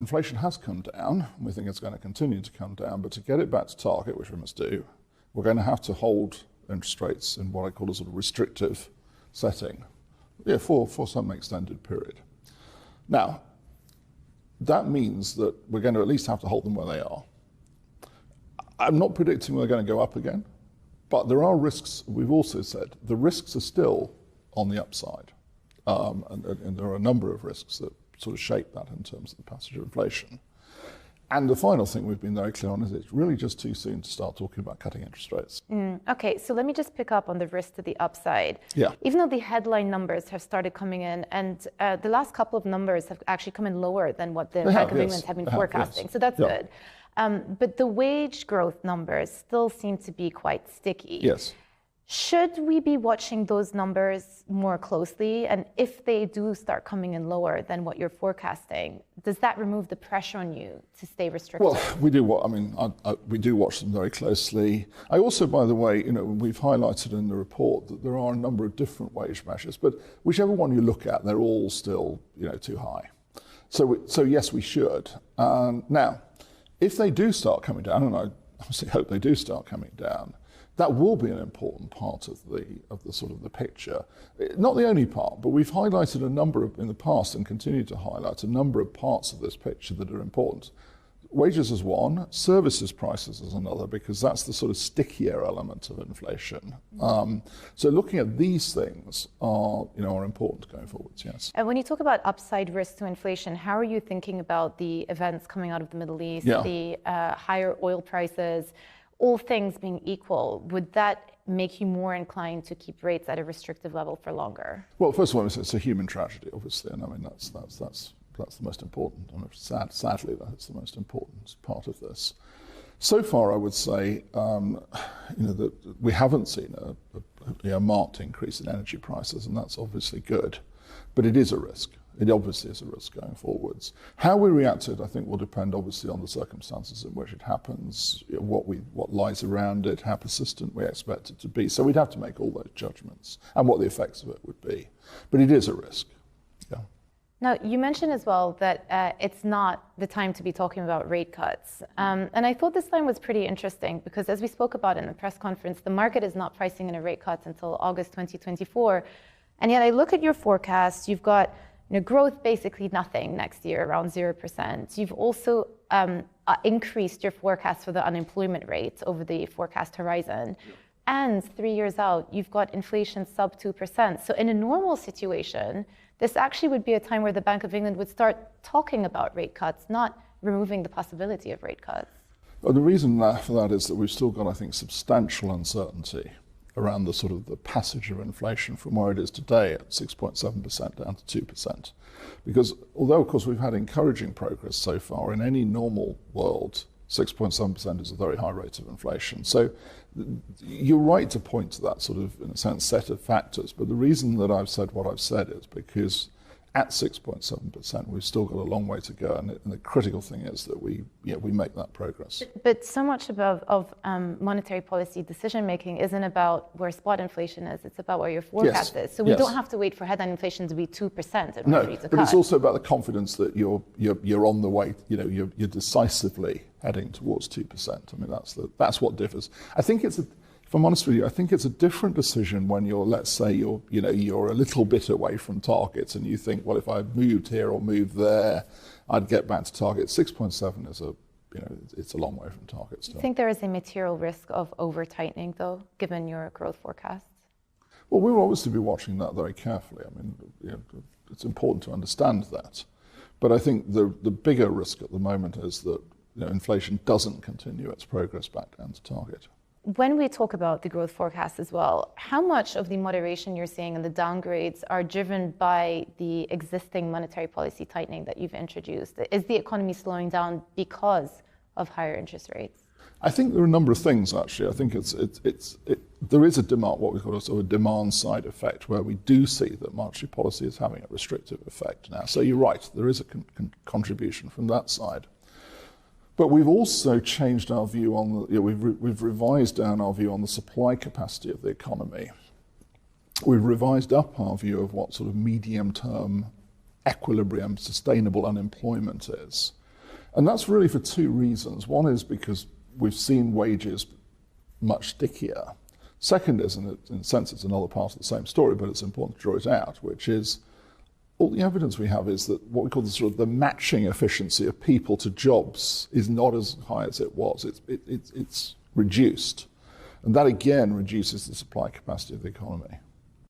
inflation has come down. We think it's going to continue to come down, but to get it back to target, which we must do, we're going to have to hold interest rates in what I call a sort of restrictive setting, for some extended period. Now, that means that we're going to at least have to hold them where they are. I'm not predicting we're going to go up again, but there are risks. We've also said the risks are still on the upside, and there are a number of risks that sort of shape that in terms of the passage of inflation. And the final thing we've been very clear on is it's really just too soon to start talking about cutting interest rates. Okay, so let me just pick up on the risk to the upside. Yeah. Even though the headline numbers have started coming in, and the last couple of numbers have actually come in lower than what the Bank of England have been forecasting, so that's good. But the wage growth numbers still seem to be quite sticky. Yes. Should we be watching those numbers more closely? And if they do start coming in lower than what you're forecasting, does that remove the pressure on you to stay restricted? Well, we do. We do watch them very closely. I also, by the way, we've highlighted in the report that there are a number of different wage measures, but whichever one you look at, they're all still, too high. So yes, we should. Now, if they do start coming down, and I obviously hope they do start coming down, that will be an important part of the sort of the picture. Not the only part, but we've highlighted a number in the past and continue to highlight a number of parts of this picture that are important. Wages is one, services prices is another, because that's the sort of stickier element of inflation. So looking at these things are important going forwards, yes. And when you talk about upside risk to inflation, how are you thinking about the events coming out of the Middle East, the higher oil prices? All things being equal, would that make you more inclined to keep rates at a restrictive level for longer? Well, first of all, it's a human tragedy, obviously, and I mean that's the most important. And sadly, that's the most important part of this. So far, I would say, that we haven't seen a marked increase in energy prices, and that's obviously good, but it is a risk. It obviously is a risk going forwards. How we react to it, I think, will depend obviously on the circumstances in which it happens, what lies around it, how persistent we expect it to be. So we'd have to make all those judgments and what the effects of it would be. But it is a risk. Yeah. Now, you mentioned as well that it's not the time to be talking about rate cuts. And I thought this line was pretty interesting because as we spoke about in the press conference, the market is not pricing in a rate cut until August 2024. And yet I look at your forecast, you've got growth basically nothing next year, around 0%. You've also increased your forecast for the unemployment rate over the forecast horizon. And 3 years out, you've got inflation sub 2%. So in a normal situation, this actually would be a time where the Bank of England would start talking about rate cuts, not removing the possibility of rate cuts. Well, the reason for that is that we've still got, I think, substantial uncertainty around the sort of the passage of inflation from where it is today at 6.7% down to 2%. Because although, of course, we've had encouraging progress so far, in any normal world, 6.7% is a very high rate of inflation. So you're right to point to that sort of, in a sense, set of factors. But the reason that I've said what I've said is because at 6.7%, we've still got a long way to go, and the critical thing is that we make that progress. But so much of monetary policy decision making isn't about where spot inflation is; it's about where your forecast is. So we don't have to wait for headline inflation to be 2%. No, but it's also about the confidence that you're on the way. You're decisively heading towards 2%. I mean, that's what differs. I think if I'm honest with you, I think it's a different decision when let's say you're a little bit away from targets and you think, well, if I moved here or moved there, I'd get back to target. 6.7 is it's a long way from targets. Do you think there is a material risk of over tightening though, given your growth forecasts? Well, we'll obviously be watching that very carefully. I mean, it's important to understand that. But I think the bigger risk at the moment is that inflation doesn't continue its progress back down to target. When we talk about the growth forecast as well, how much of the moderation you're seeing and the downgrades are driven by the existing monetary policy tightening that you've introduced? Is the economy slowing down because of higher interest rates? I think there are a number of things, actually. I think there is a demand, what we call a demand side effect, where we do see that monetary policy is having a restrictive effect now. So you're right, there is a contribution from that side. But we've also changed our view on we've revised down our view on the supply capacity of the economy. We've revised up our view of what sort of medium-term equilibrium sustainable unemployment is. And that's really for two reasons. One is because we've seen wages much stickier. Second is, and in a sense it's another part of the same story, but it's important to draw it out, which is all the evidence we have is that what we call the matching efficiency of people to jobs is not as high as it was. It's reduced. And that again reduces the supply capacity of the economy.